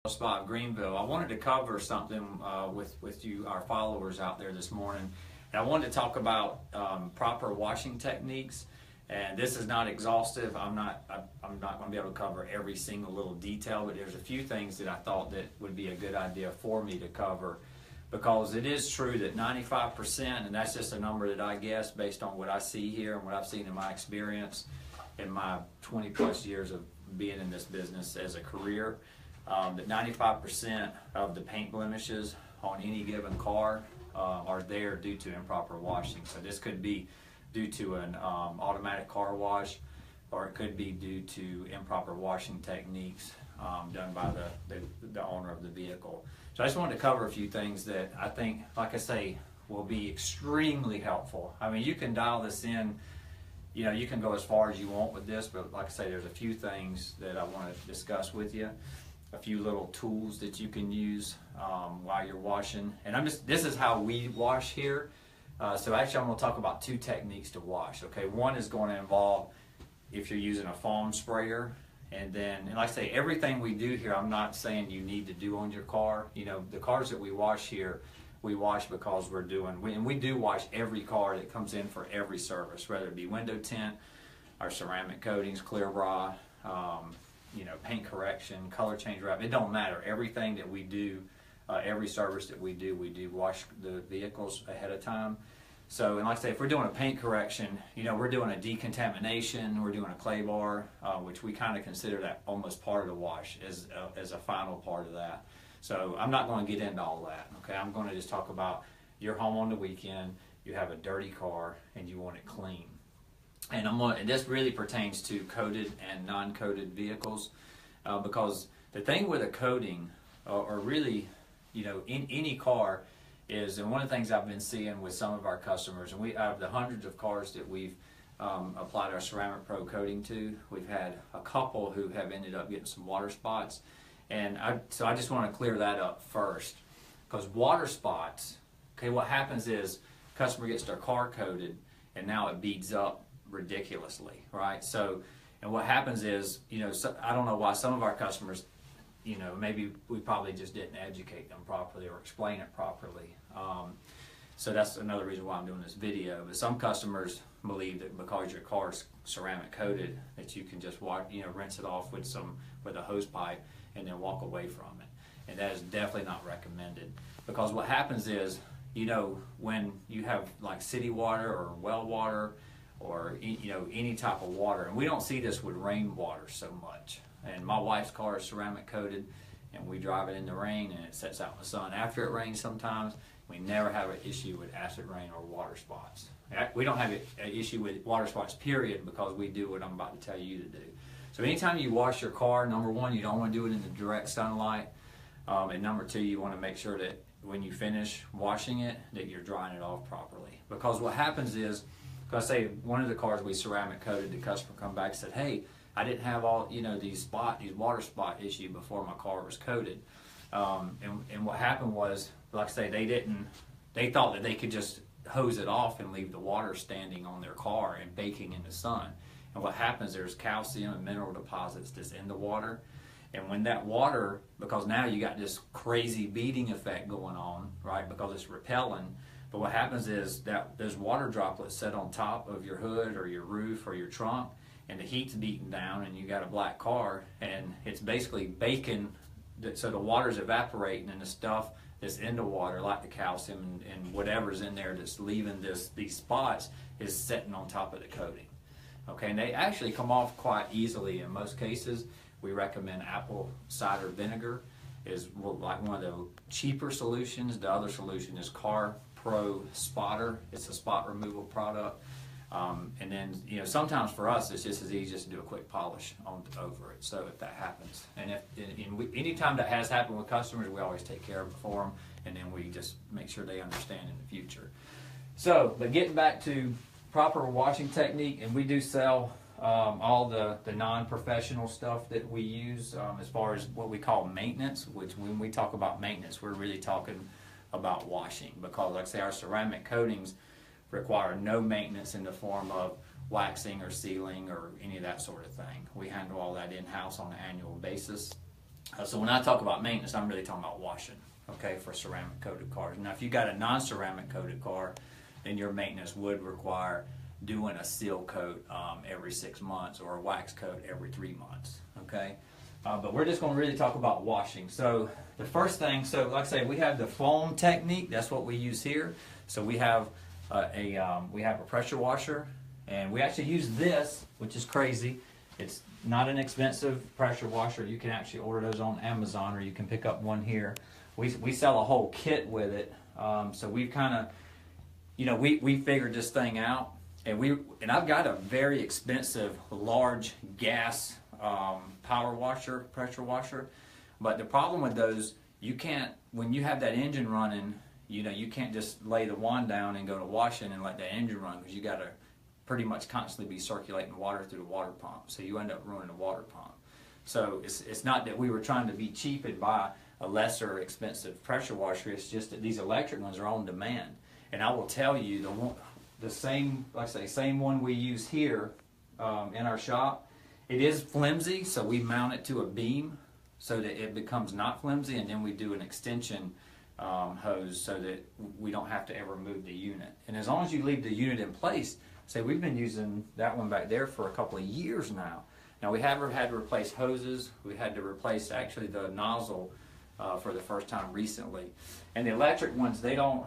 spot Greenville. I wanted to cover something with you, our followers out there this morning. And I wanted to talk about proper washing techniques. And this is not exhaustive. I'm not going to be able to cover every single little detail, but there's a few things that I thought that would be a good idea for me to cover, because it is true that 95%, and that's just a number that I guess based on what I see here and what I've seen in my experience in my 20 plus years of being in this business as a career, that 95% of the paint blemishes on any given car are there due to improper washing. So this could be due to an automatic car wash, or it could be due to improper washing techniques done by the owner of the vehicle. So I just wanted to cover a few things that I think, like I say, will be extremely helpful. I mean, you can dial this in, you know, you can go as far as you want with this, but like I say, there's a few things that I want to discuss with you. A few little tools that you can use while you're washing. And this is how we wash here. So actually I'm going to talk about two techniques to wash. Okay, one is going to involve if you're using a foam sprayer, and like I say, everything we do here, I'm not saying you need to do on your car. You know, the cars that we wash here, we wash because we do wash every car that comes in for every service, whether it be window tint, our ceramic coatings, clear bra, you know, paint correction, color change wrap. It don't matter. Everything that we do, every service that we do wash the vehicles ahead of time. So, and like I say, if we're doing a paint correction, you know, we're doing a decontamination, we're doing a clay bar, which we kind of consider that almost part of the wash as a final part of that. So I'm not going to get into all that. Okay, I'm going to just talk about you're home on the weekend, you have a dirty car, and you want it clean. And this really pertains to coated and non-coated vehicles, because the thing with a coating, or really, you know, in any car, is, and one of the things I've been seeing with some of our customers, and out of the hundreds of cars that we've applied our Ceramic Pro coating to, we've had a couple who have ended up getting some water spots, and so I just want to clear that up first, because water spots, okay, what happens is customer gets their car coated, and now it beads up ridiculously, right? So, and what happens is, you know, I don't know why some of our customers, you know, maybe we probably just didn't educate them properly or explain it properly. So that's another reason why I'm doing this video. But some customers believe that because your car's ceramic coated, that you can just rinse it off with a hose pipe and then walk away from it. And that is definitely not recommended, because what happens is, you know, when you have like city water or well water, or, you know, any type of water, and we don't see this with rainwater so much. And my wife's car is ceramic coated, and we drive it in the rain and it sets out in the sun after it rains sometimes. We never have an issue with acid rain or water spots. We don't have an issue with water spots, period, because we do what I'm about to tell you to do. So anytime you wash your car, number one, you don't want to do it in the direct sunlight, and number two, you want to make sure that when you finish washing it, that you're drying it off properly. Because what happens is, I say one of the cars we ceramic coated, the customer come back and said, hey, I didn't have all, you know, these water spot issue before my car was coated. And what happened was, like I say, they thought that they could just hose it off and leave the water standing on their car and baking in the sun. And what happens, there's calcium and mineral deposits that's in the water. And when that water, because now you got this crazy beading effect going on, right, because it's repelling. But what happens is that those water droplets sit on top of your hood or your roof or your trunk, and the heat's beating down, and you got a black car, and it's basically baking, so the water's evaporating, and the stuff that's in the water, like the calcium and whatever's in there that's leaving these spots, is sitting on top of the coating. Okay, and they actually come off quite easily in most cases. We recommend apple cider vinegar is like one of the cheaper solutions. The other solution is Car Pro Spotter. It's a spot removal product. And then, you know, sometimes for us it's just as easy just to do a quick polish over it, so if that happens. And anytime that has happened with customers, we always take care of it for them, and then we just make sure they understand in the future. So, but getting back to proper washing technique, and we do sell all the non-professional stuff that we use as far as what we call maintenance, which when we talk about maintenance, we're really talking about washing, because like I say, our ceramic coatings require no maintenance in the form of waxing or sealing or any of that sort of thing. We handle all that in-house on an annual basis. So when I talk about maintenance, I'm really talking about washing, okay, for ceramic coated cars. Now, if you got a non-ceramic coated car, then your maintenance would require doing a seal coat every 6 months or a wax coat every 3 months, okay? But we're just going to really talk about washing. So the first thing, so like I say, we have the foam technique. That's what we use here. So we have a pressure washer, and we actually use this, which is crazy. It's not an expensive pressure washer. You can actually order those on Amazon, or you can pick up one here. We sell a whole kit with it. So we've kind of, you know, we figured this thing out, and I've got a very expensive large gas power washer, pressure washer. But the problem with those, you can't, when you have that engine running, you know, you can't just lay the wand down and go to washing and let the engine run, because you got to pretty much constantly be circulating water through the water pump. So you end up ruining the water pump. So it's not that we were trying to be cheap and buy a lesser expensive pressure washer. It's just that these electric ones are on demand. And I will tell you, the same, like I say, same one we use here in our shop, it is flimsy, so we mount it to a beam so that it becomes not flimsy, and then we do an extension hose so that we don't have to ever move the unit. And as long as you leave the unit in place, say we've been using that one back there for a couple of years now. Now we have had to replace hoses. We had to replace actually the nozzle for the first time recently. And the electric ones, they don't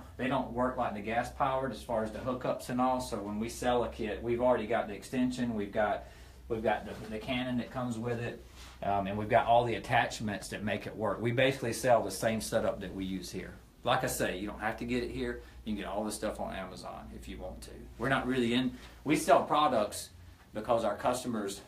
work like the gas powered as far as the hookups and all. So when we sell a kit, we've already got the extension, we've got the cannon that comes with it, and we've got all the attachments that make it work. We basically sell the same setup that we use here. Like I say, you don't have to get it here. You can get all this stuff on Amazon if you want to. We're not really we sell products because our customers,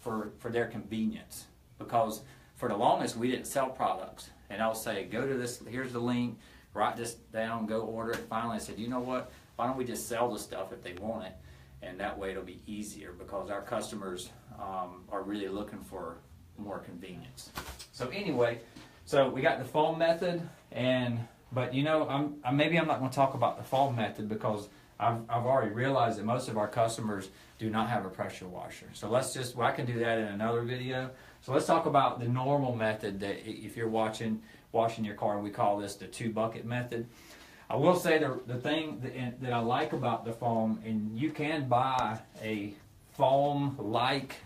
for their convenience. Because for the longest, we didn't sell products. And I'll say, go to this, here's the link, write this down, go order it. Finally, I said, you know what? Why don't we just sell the stuff if they want it? And that way it'll be easier, because our customers are really looking for more convenience. So anyway, so we got the foam method, but you know, maybe I'm not going to talk about the foam method, because I've already realized that most of our customers do not have a pressure washer. So I can do that in another video. So let's talk about the normal method that if you're washing your car, we call this the 2-bucket method. I will say the thing that I like about the foam, and you can buy a foam-like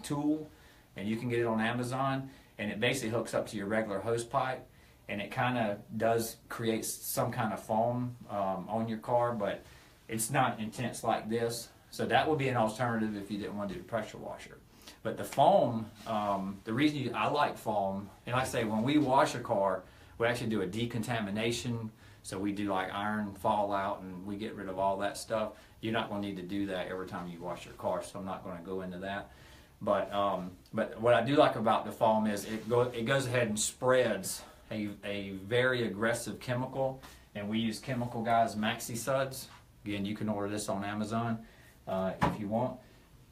tool, and you can get it on Amazon, and it basically hooks up to your regular hose pipe, and it kind of does create some kind of foam on your car, but it's not intense like this. So that would be an alternative if you didn't want to do the pressure washer. But the foam, the reason I like foam, and like I say, when we wash a car, we actually do a decontamination. So we do like iron fallout, and we get rid of all that stuff. You're not going to need to do that every time you wash your car, so I'm not going to go into that. But what I do like about the foam is it goes ahead and spreads a very aggressive chemical, and we use chemical guys, Maxi Suds. Again, you can order this on Amazon if you want.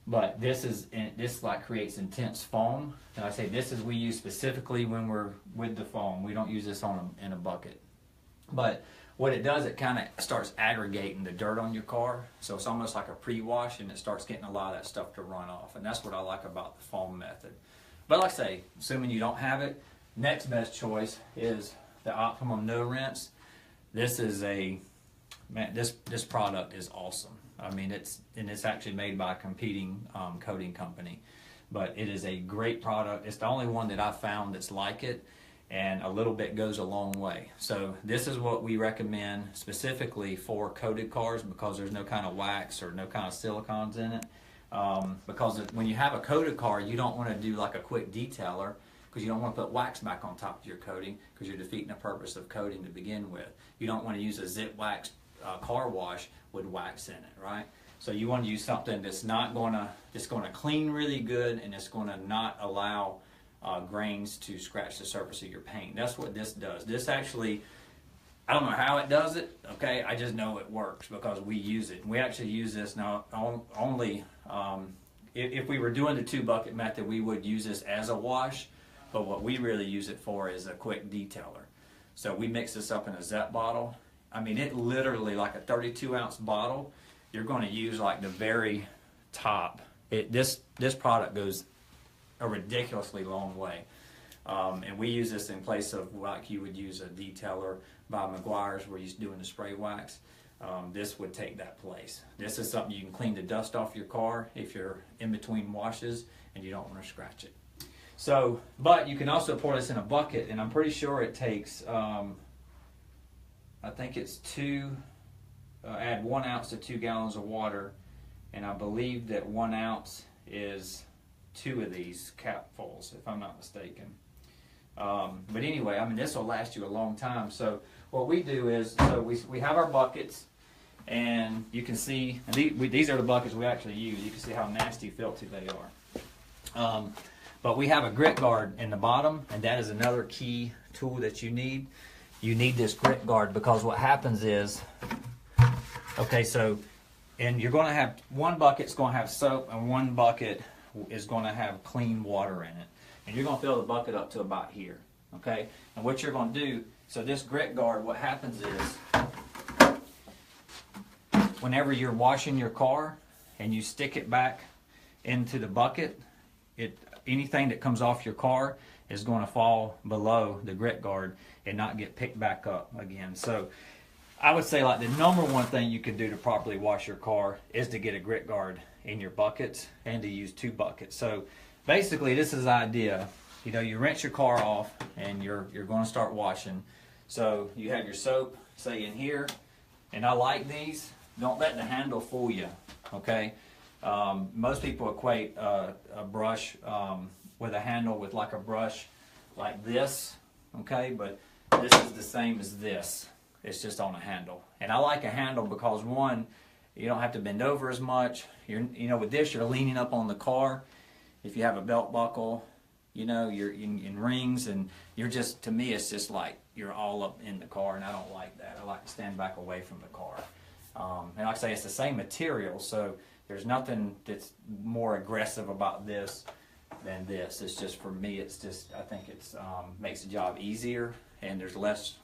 But this like creates intense foam, and I say we use specifically when we're with the foam. We don't use this in a bucket. But what it does, it kind of starts aggregating the dirt on your car, so it's almost like a pre-wash, and it starts getting a lot of that stuff to run off, and that's what I like about the foam method. But like I say, assuming you don't have it, next best choice is the Optimum No Rinse. This product is awesome. I mean, it's actually made by a competing coating company, but it is a great product. It's the only one that I've found that's like it, and a little bit goes a long way. So this is what we recommend specifically for coated cars, because there's no kind of wax or no kind of silicones in it. Because when you have a coated car, you don't want to do like a quick detailer, because you don't want to put wax back on top of your coating, because you're defeating the purpose of coating to begin with. You don't want to use a zip wax car wash with wax in it, right? So you want to use something that's going to clean really good, and it's going to not allow grains to scratch the surface of your paint. That's what this does. This actually, I don't know how it does it, okay? I just know it works because we use it. We actually use this now only, if we were doing the 2-bucket method, we would use this as a wash, but what we really use it for is a quick detailer. So we mix this up in a Zep bottle. I mean, it literally, like a 32-ounce bottle, you're going to use like the very top. This product goes a ridiculously long way. And we use this in place of like you would use a detailer by McGuire's where you're doing the spray wax. This would take that place. This is something you can clean the dust off your car if you're in between washes and you don't want to scratch it. So, but you can also pour this in a bucket, and I'm pretty sure it takes, I think it's add 1 ounce to 2 gallons of water, and I believe that 1 ounce is 2 of these capfuls, if I'm not mistaken. But anyway, I mean, this will last you a long time. So what we do is, so we have our buckets, and you can see, and these are the buckets we actually use. You can see how nasty, filthy they are. But we have a grit guard in the bottom, and that is another key tool that you need. You need this grit guard because what happens is, okay, so, and you're going to have, one bucket's going to have soap, and one bucket is going to have clean water in it. And you're going to fill the bucket up to about here, okay? And what you're going to do, so this grit guard, what happens is, whenever you're washing your car and you stick it back into the bucket, anything that comes off your car is going to fall below the grit guard and not get picked back up again. So I would say like the number one thing you can do to properly wash your car is to get a grit guard in your buckets and to use 2 buckets. So basically this is the idea. You know, you rinse your car off and you're going to start washing. So you have your soap, say in here, and I like these. Don't let the handle fool you, okay? Most people equate a brush with a handle with like a brush like this, okay? But this is the same as this. It's just on a handle. And I like a handle because, one, you don't have to bend over as much. You know, with this, you're leaning up on the car. If you have a belt buckle, you know, you're in rings, and you're just, to me, it's just like you're all up in the car, and I don't like that. I like to stand back away from the car. And like I say, it's the same material, so there's nothing that's more aggressive about this than this. It's just, for me, it's just, I think it's makes the job easier, and there's less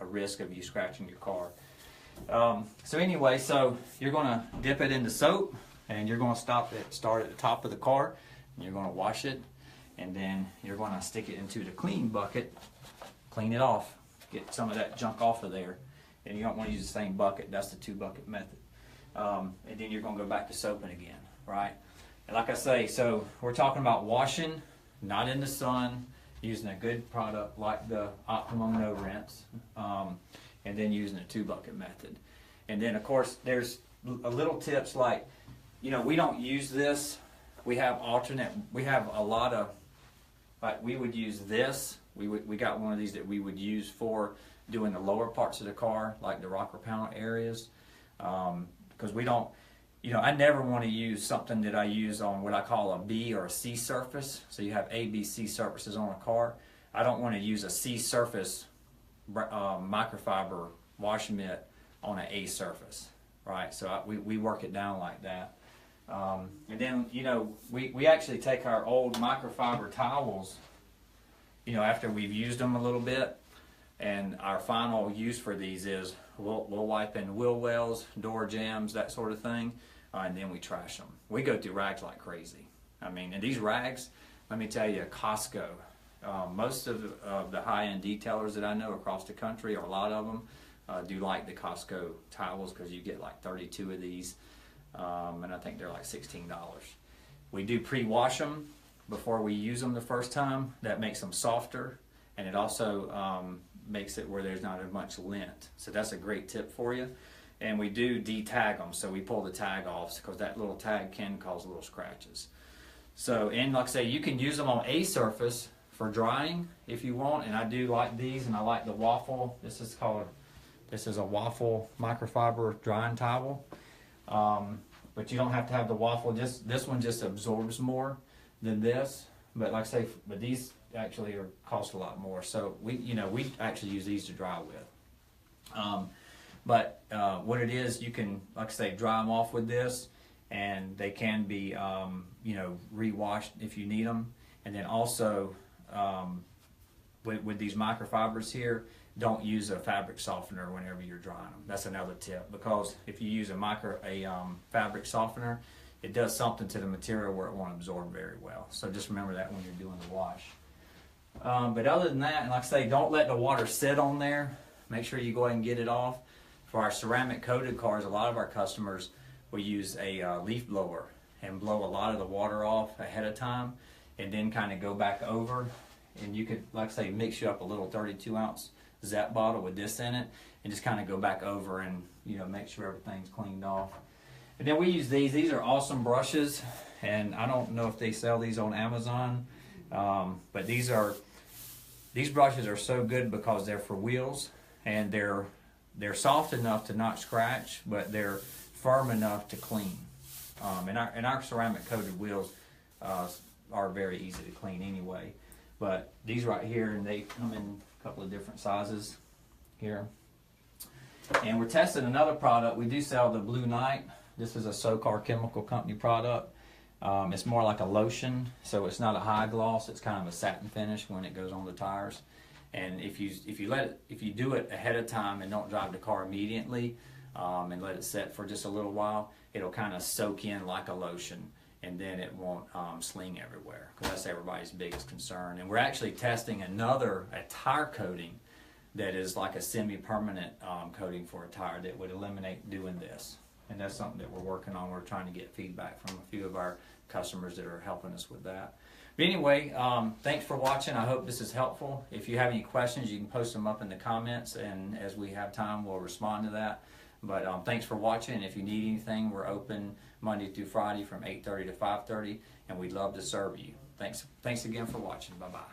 a risk of you scratching your car. So anyway, so you're going to dip it into soap, and you're going to start at the top of the car, and you're going to wash it, and then you're going to stick it into the clean bucket, clean it off, get some of that junk off of there. And you don't want to use the same bucket. That's the 2 bucket method. And then you're going to go back to soaping again, right? And like I say, so we're talking about washing, not in the sun, using a good product like the Optimum No Rinse, and then using a 2 bucket method. And then of course there's a little tips like, you know, we don't use this. We have a lot of, like we would use this. We got one of these that we would use for doing the lower parts of the car, like the rocker panel areas, because we don't, you know, I never want to use something that I use on what I call a B or a C surface. So you have A, B, C surfaces on a car. I don't want to use a C surface microfiber wash mitt on an A surface, right? So we work it down like that. And then, you know, we actually take our old microfiber towels, you know, after we've used them a little bit, and our final use for these is we'll wipe in wheel wells, door jambs, that sort of thing, and then we trash them. We go through rags like crazy. I mean, and these rags, let me tell you, Costco, most of the high-end detailers that I know across the country, or a lot of them, do like the Costco towels because you get like 32 of these, and I think they're like $16. We do pre-wash them before we use them the first time. That makes them softer, and it also makes it where there's not as much lint. So that's a great tip for you. And we do de-tag them, so we pull the tag off because that little tag can cause little scratches. So, and like I say, you can use them on a surface for drying if you want, and I do like these, and I like the waffle. This is a waffle microfiber drying towel. But you don't have to have the waffle. This one just absorbs more than this. But like I say, but these actually cost a lot more. So we actually use these to dry with. But what it is, you can, like I say, dry them off with this, and they can be re-washed if you need them. And then also with these microfibers here, don't use a fabric softener whenever you're drying them. That's another tip, because if you use a fabric softener, it does something to the material where it won't absorb very well. So just remember that when you're doing the wash. But other than that, and like I say, don't let the water sit on there. Make sure you go ahead and get it off. For our ceramic coated cars, a lot of our customers will use a leaf blower and blow a lot of the water off ahead of time, and then kind of go back over. And you could, like I say, mix you up a little 32-ounce Zep bottle with this in it, and just kind of go back over and, you know, make sure everything's cleaned off. And then we use these. These are awesome brushes, and I don't know if they sell these on Amazon, but these brushes are so good because they're for wheels, and they're soft enough to not scratch, but they're firm enough to clean. And our ceramic coated wheels are very easy to clean anyway. But these right here, and they come in a couple of different sizes here. And we're testing another product. We do sell the Blue Night. This is a SoCar Chemical Company product. It's more like a lotion, so it's not a high gloss. It's kind of a satin finish when it goes on the tires. And if you do it ahead of time and don't drive the car immediately, and let it set for just a little while, it'll kind of soak in like a lotion, and then it won't sling everywhere, because that's everybody's biggest concern. And we're actually testing a tire coating that is like a semi-permanent coating for a tire that would eliminate doing this. And that's something that we're working on. We're trying to get feedback from a few of our customers that are helping us with that. But anyway, thanks for watching. I hope this is helpful. If you have any questions, you can post them up in the comments, and as we have time, we'll respond to that. But thanks for watching. If you need anything, we're open Monday through Friday from 8:30 to 5:30, and we'd love to serve you. Thanks again for watching. Bye-bye.